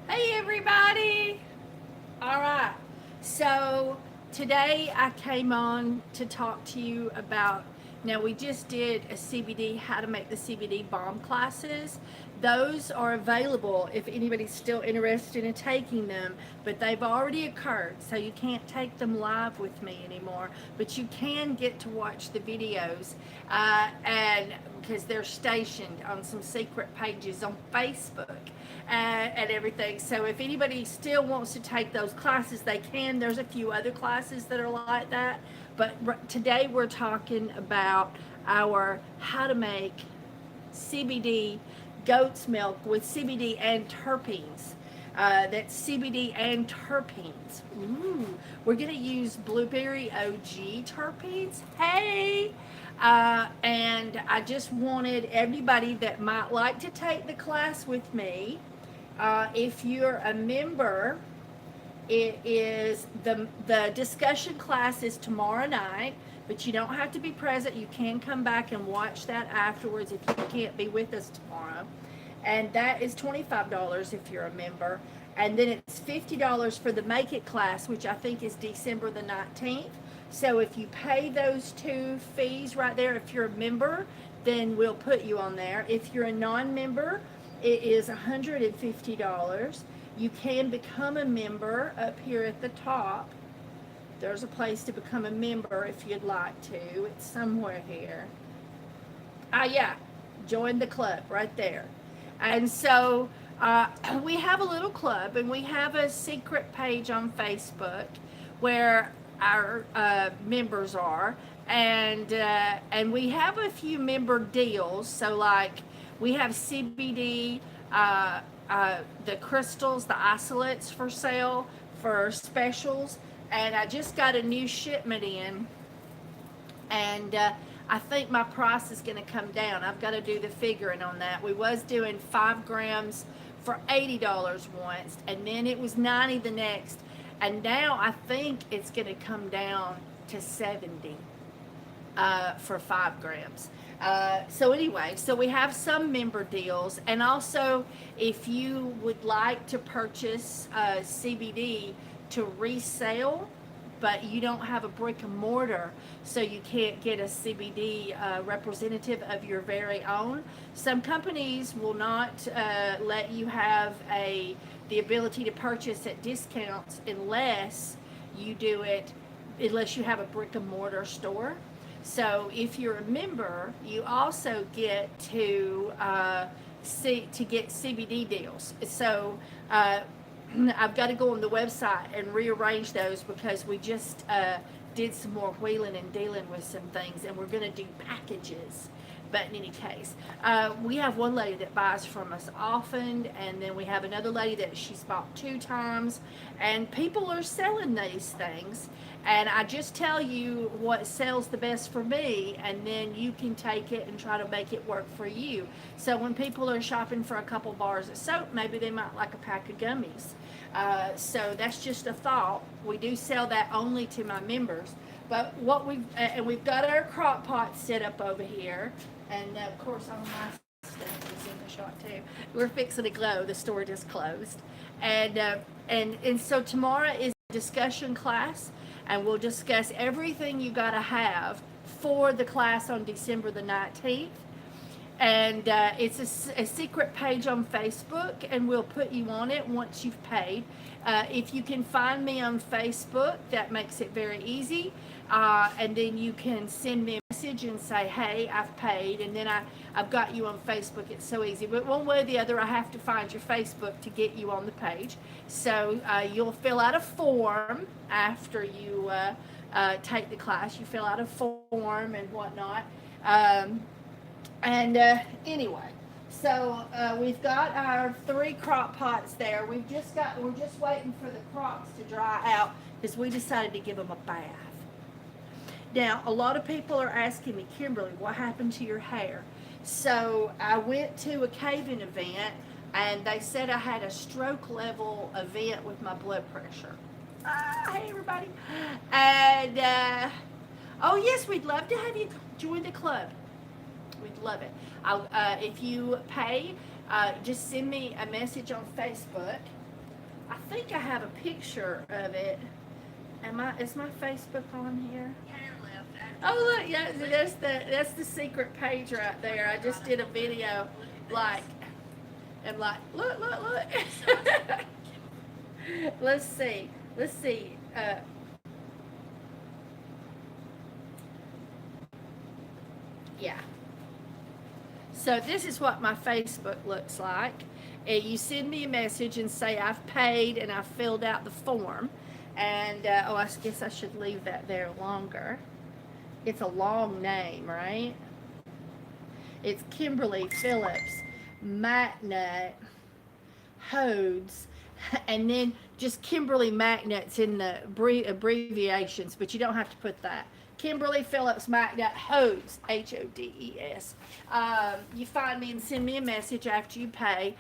Hey everybody! All right, so today I came on to talk to you about. Now, we just did a CBD, how to make the CBD bomb classes. Those are available if anybody's still interested in taking them, but they've already occurred, so you can't take them live with me anymore. But you can get to watch the videos, and because they're stationed on some secret pages on Facebook and everything. So if anybody still wants to take those classes, they can. There's a few other classes that are like that. But today we're talking about our how to make CBD goat's milk with CBD and terpenes. That's CBD and terpenes. Ooh, we're gonna use blueberry OG terpenes. Hey, and I just wanted everybody that might like to take the class with me. If you're a member, it is the discussion class is tomorrow night, but you don't have to be present. You can come back and watch that afterwards if you can't be with us tomorrow. And that is $25 if you're a member. And then it's $50 for the Make It class, which I think is December the 19th. So if you pay those two fees right there, if you're a member, then we'll put you on there. If you're a non-member, it is $150. You can become a member up here at the top. There's a place to become a member if you'd like to. It's somewhere here. Yeah, join the club right there. And so we have a little club, and we have a secret page on Facebook where our members are, and we have a few member deals. So like we have CBD, the crystals, the isolates for sale for specials, and I just got a new shipment in, and I think my price is going to come down. I've got to do the figuring on that. We was doing 5 grams for $80 once, and then it was 90 the next, and now I think it's going to come down to 70 for 5 grams. So anyway, so we have some member deals, and also if you would like to purchase CBD to resell, but you don't have a brick and mortar, so you can't get a CBD representative of your very own. Some companies will not let you have the ability to purchase at discounts unless you have a brick and mortar store. So if you're a member, you also get to get CBD deals. So I've got to go on the website and rearrange those because we just did some more wheeling and dealing with some things, and we're going to do packages. But in any case, we have one lady that buys from us often, and then we have another lady that she's bought 2 times, and people are selling these things. And I just tell you what sells the best for me, and then you can take it and try to make it work for you. So when people are shopping for a couple bars of soap, maybe they might like a pack of gummies. So that's just a thought. We do sell that only to my members. But we've got our crock pot set up over here, and of course all my stuff is in the shot too. We're fixing to glow. The store just closed, and so tomorrow is a discussion class, and we'll discuss everything you got to have for the class on December the 19th. And it's a secret page on Facebook, and we'll put you on it once you've paid. If you can find me on Facebook, that makes it very easy. And then you can send me a message and say, hey, I've paid, and then I've got you on Facebook. It's so easy. But one way or the other, I have to find your Facebook to get you on the page. So you'll fill out a form after you take the class. You fill out a form and whatnot. Anyway, so we've got our 3 crock pots there. We're just waiting for the crocks to dry out because we decided to give them a bath. Now, a lot of people are asking me, Kimberly, what happened to your hair? So I went to a cave-in event, and they said I had a stroke level event with my blood pressure. Hey everybody. And oh yes, we'd love to have you join the club. We'd love it. If you pay, just send me a message on Facebook, I think I have a picture of it. Is my Facebook on here? Oh look, yeah, that's the secret page right there. I just did a video, like, and like, look. Let's see. Let's see. Yeah. So this is what my Facebook looks like. And you send me a message and say I've paid and I've filled out the form. And I guess I should leave that there longer. It's a long name, right? It's Kimberly Phillips Magnet Hodes, and then just Kimberly Magnets in the abbreviations, but you don't have to put that. Kimberly Phillips Magnet Hodes, Hodes. You find me and send me a message after you pay.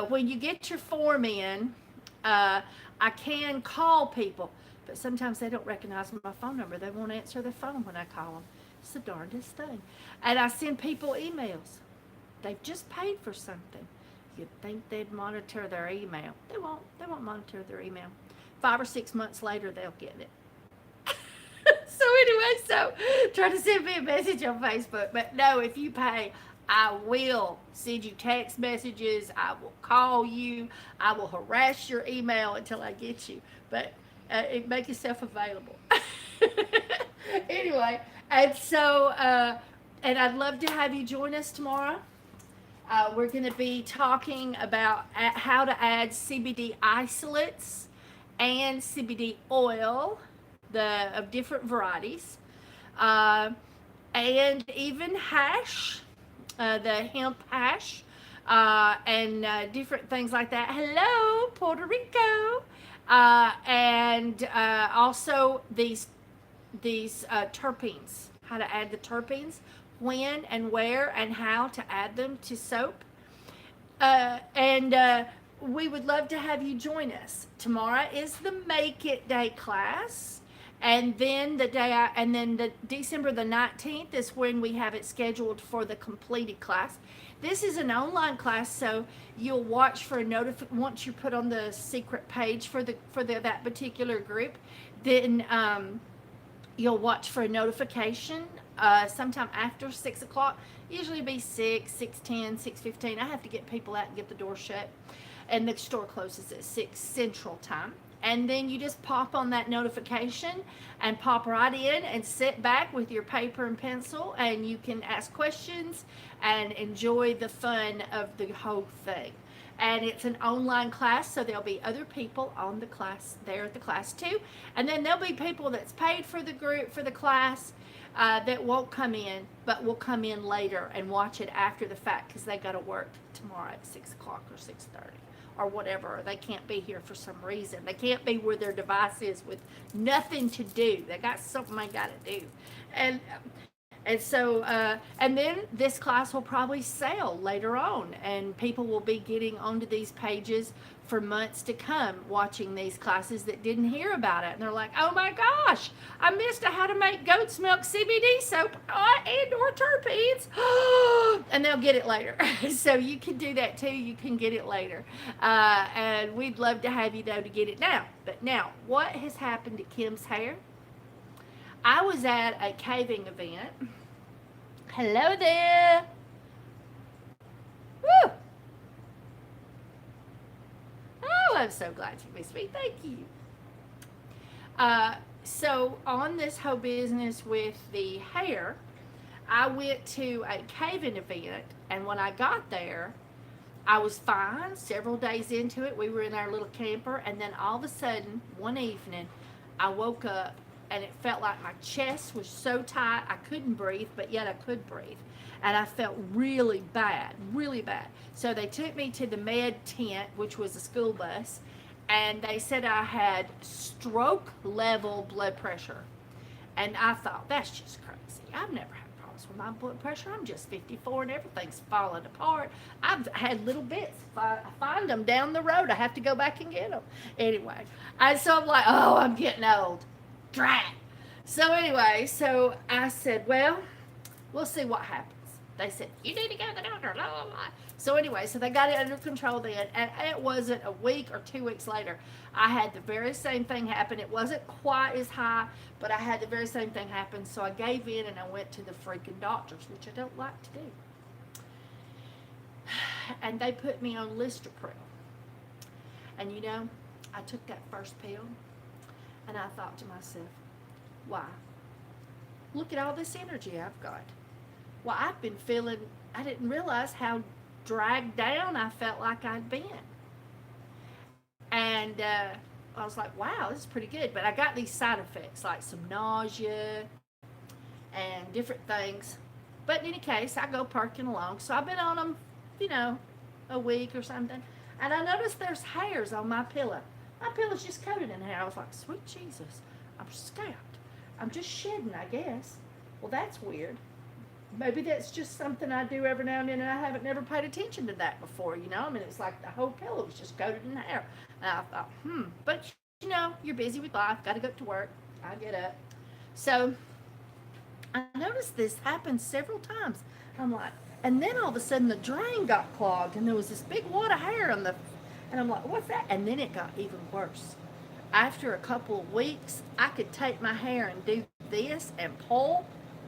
When you get your form in, I can call people, but sometimes they don't recognize my phone number. They won't answer their phone when I call them. It's the darndest thing. And I send people emails. They've just paid for something. You'd think they'd monitor their email. They won't. They won't monitor their email. 5 or 6 months later, they'll get it. So anyway, try to send me a message on Facebook. But no, if you pay, I will send you text messages. I will call you. I will harass your email until I get you. But make yourself available. Anyway, and so, and I'd love to have you join us tomorrow. We're going to be talking about how to add CBD isolates and CBD oil, of different varieties, and even hash, the hemp hash, and different things like that. Hello, Puerto Rico, and also these terpenes. How to add the terpenes, when and where and how to add them to soap. And we would love to have you join us. Tomorrow is the Make It Day class. And then the December the 19th is when we have it scheduled for the completed class. This is an online class, so you'll watch for a once you put on the secret page for that particular group, then you'll watch for a notification sometime after 6 o'clock. Usually be 6, 6:10, 6:15. I have to get people out and get the door shut, and the store closes at 6 Central Time. And then you just pop on that notification and pop right in and sit back with your paper and pencil, and you can ask questions and enjoy the fun of the whole thing. And it's an online class, so there'll be other people on the class there at the class too. And then there'll be people that's paid for the group, for the class, that won't come in, but will come in later and watch it after the fact because they got to work tomorrow at 6 o'clock or 6:30. Or whatever, they can't be here for some reason. They can't be where their device is with nothing to do. They got something they got to do, and so and then this class will probably sell later on, and people will be getting onto these pages for months to come, watching these classes that didn't hear about it, and they're like, "Oh my gosh, I missed how to make goat's milk CBD soap and or terpenes," and they'll get it later. So you can do that too. You can get it later, and we'd love to have you though to get it now. But now, what has happened to Kim's hair? I was at a caving event. Hello there. Woo! Oh, I'm so glad you missed me. Thank you. So on this whole business with the hair, I went to a caving event, and when I got there, I was fine. Several days into it, we were in our little camper, and then all of a sudden, one evening, I woke up, and it felt like my chest was so tight I couldn't breathe, but yet I could breathe. And I felt really bad, really bad. So they took me to the med tent, which was a school bus, and they said I had stroke level blood pressure. And I thought, that's just crazy. I've never had problems with my blood pressure. I'm just 54 and everything's falling apart. I've had little bits. If I find them down the road, I have to go back and get them. Anyway, so I'm like, oh, I'm getting old. Drat. So anyway, so I said, well, we'll see what happens. They said, you need to go to the doctor, blah, blah, blah. So anyway, so they got it under control then, and it wasn't a week or 2 weeks later, I had the very same thing happen. It wasn't quite as high, but I had the very same thing happen. So I gave in and I went to the freaking doctors, which I don't like to do. And they put me on Listerpril. And you know, I took that first pill and I thought to myself, why? Look at all this energy I've got. Well, I've been feeling, I didn't realize how dragged down I felt like I'd been. And I was like, wow, this is pretty good. But I got these side effects, like some nausea and different things. But in any case, I go perking along. So I've been on them, you know, a week or something. And I noticed there's hairs on my pillow. My pillow's just coated in hair. I was like, sweet Jesus, I'm scalped. I'm just shedding, I guess. Well, that's weird. Maybe that's just something I do every now and then, and I haven't never paid attention to that before, you know? I mean, it's like the whole pillow was just coated in hair. And I thought, But, you know, you're busy with life. Got to go to work. I get up. So I noticed this happen several times. I'm like, and then all of a sudden the drain got clogged, and there was this big wad of hair on the, and I'm like, what's that? And then it got even worse. After a couple of weeks, I could take my hair and do this and pull,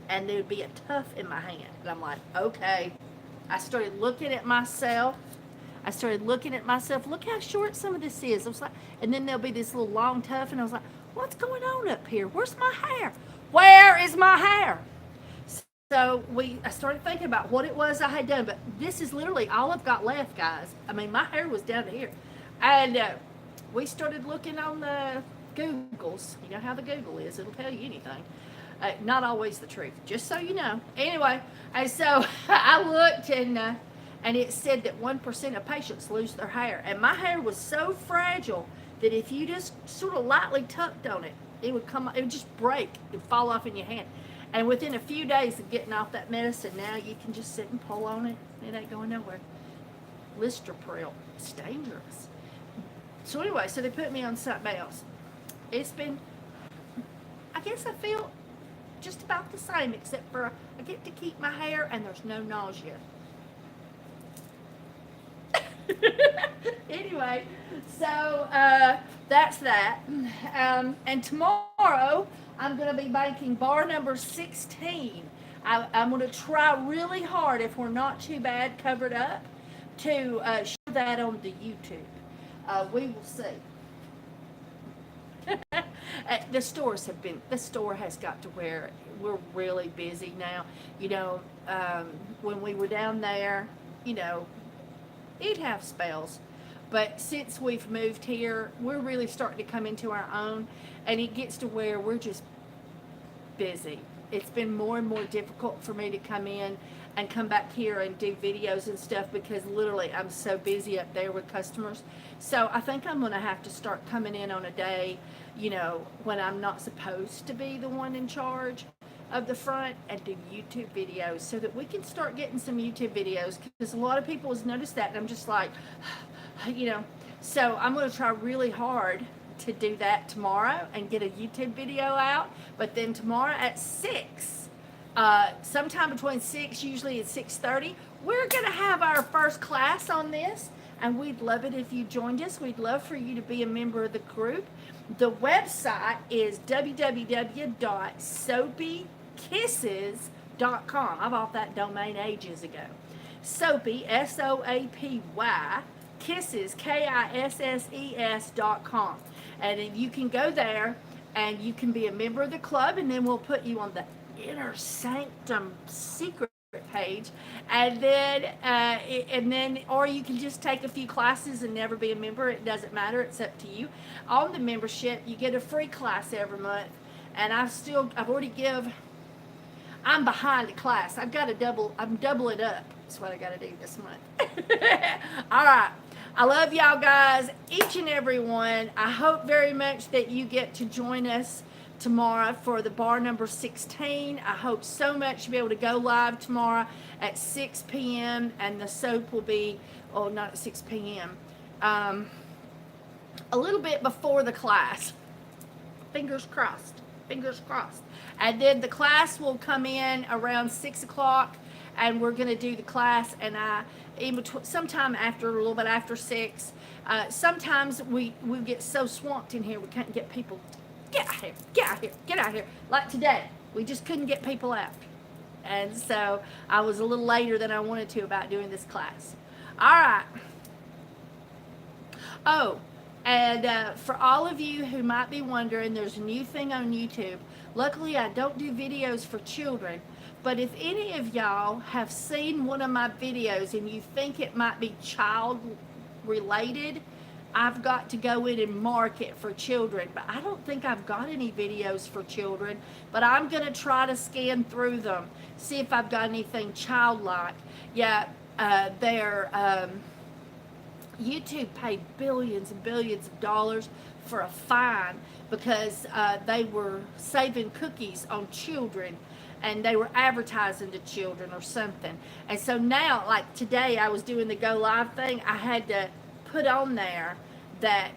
and there would be a tuft in my hand. And I'm like, okay. I started looking at myself. Look how short some of this is. I was like, and then there'll be this little long tuft, and I was like, what's going on up here? Where's my hair? Where is my hair? So I started thinking about what it was I had done, but this is literally all I've got left, guys. I mean, my hair was down to here. And we started looking on the Googles. You know how the Google is. It'll tell you anything. Not always the truth, just so you know. Anyway, and so I looked, and it said that 1% of patients lose their hair. And my hair was so fragile that if you just sort of lightly tucked on it, it would just break. It would fall off in your hand. And within a few days of getting off that medicine, now you can just sit and pull on it. It ain't going nowhere. Listerpril. It's dangerous. So anyway, so they put me on something else. It's been, I guess I feel just about the same, except for I get to keep my hair and there's no nausea. Anyway, so that's that. And tomorrow I'm going to be making bar number 16. I'm going to try really hard, if we're not too bad covered up, to show that on the YouTube. We will see. The store has got to where we're really busy now. You know, when we were down there, you know, it'd have spells. But since we've moved here, we're really starting to come into our own, and it gets to where we're just busy. It's been more and more difficult for me to come in and come back here and do videos and stuff because literally I'm so busy up there with customers. So I think I'm going to have to start coming in on a day, you know, when I'm not supposed to be the one in charge of the front, and do YouTube videos so that we can start getting some YouTube videos, because a lot of people has noticed that, and I'm just like, you know, so I'm going to try really hard to do that tomorrow and get a YouTube video out. But then tomorrow at 6, sometime between 6, usually at 6:30, we're going to have our first class on this, and we'd love it if you joined us. We'd love for you to be a member of the group. The website is www.soapykisses.com. I bought that domain ages ago. Soapy, SOAPY, kisses, KISSES.com. And you can go there and you can be a member of the club, and then we'll put you on the Inner Sanctum secret page, and then or you can just take a few classes and never be a member. It doesn't matter. It's up to you. On the membership, you get a free class every month, and I'm behind a class. I'm doubling up. That's what I got to do this month. All right. I love y'all guys, each and every one. I hope very much that you get to join us tomorrow for the bar number 16. I hope so much to be able to go live tomorrow at 6 p.m. and the soap will be, not at 6 p.m. A little bit before the class. Fingers crossed. And then the class will come in around 6 o'clock, and we're going to do the class. And in between, sometime after, a little bit after 6, sometimes we get so swamped in here we can't get people. Get out here, get out here, get out here. Like today, we just couldn't get people out. And so I was a little later than I wanted to about doing this class. All right. Oh, and for all of you who might be wondering, there's a new thing on YouTube. Luckily, I don't do videos for children, but if any of y'all have seen one of my videos and you think it might be child related, I've got to go in and mark it for children. But I don't think I've got any videos for children, but I'm going to try to scan through them, see if I've got anything childlike. Yeah, YouTube paid billions and billions of dollars for a fine because they were saving cookies on children and they were advertising to children or something. And so now, like today, I was doing the go live thing. I had to put on there that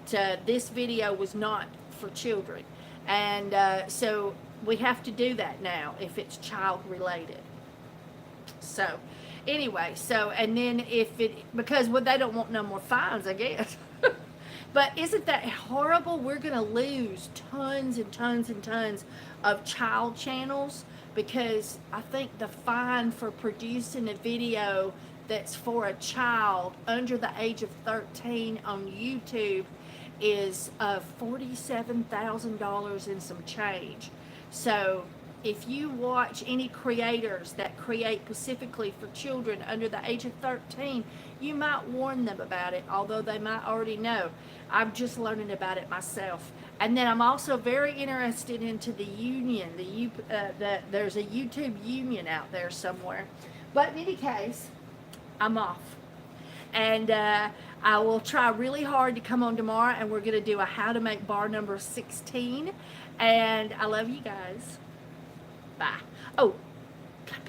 this video was not for children. And so we have to do that now if it's child related. So anyway, and then because they don't want no more fines, I guess. But isn't that horrible? We're going to lose tons and tons and tons of child channels because I think the fine for producing a video that's for a child under the age of 13 on YouTube is $47,000 and some change. So if you watch any creators that create specifically for children under the age of 13, you might warn them about it, although they might already know. I'm just learning about it myself. And then I'm also very interested into the union. There's a YouTube union out there somewhere. But in any case, I'm off. And I will try really hard to come on tomorrow, and we're going to do a how to make bar number 16. And I love you guys. Bye. Oh, come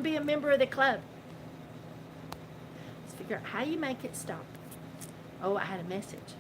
be a member of the club. Let's figure out how you make it stop. Oh, I had a message.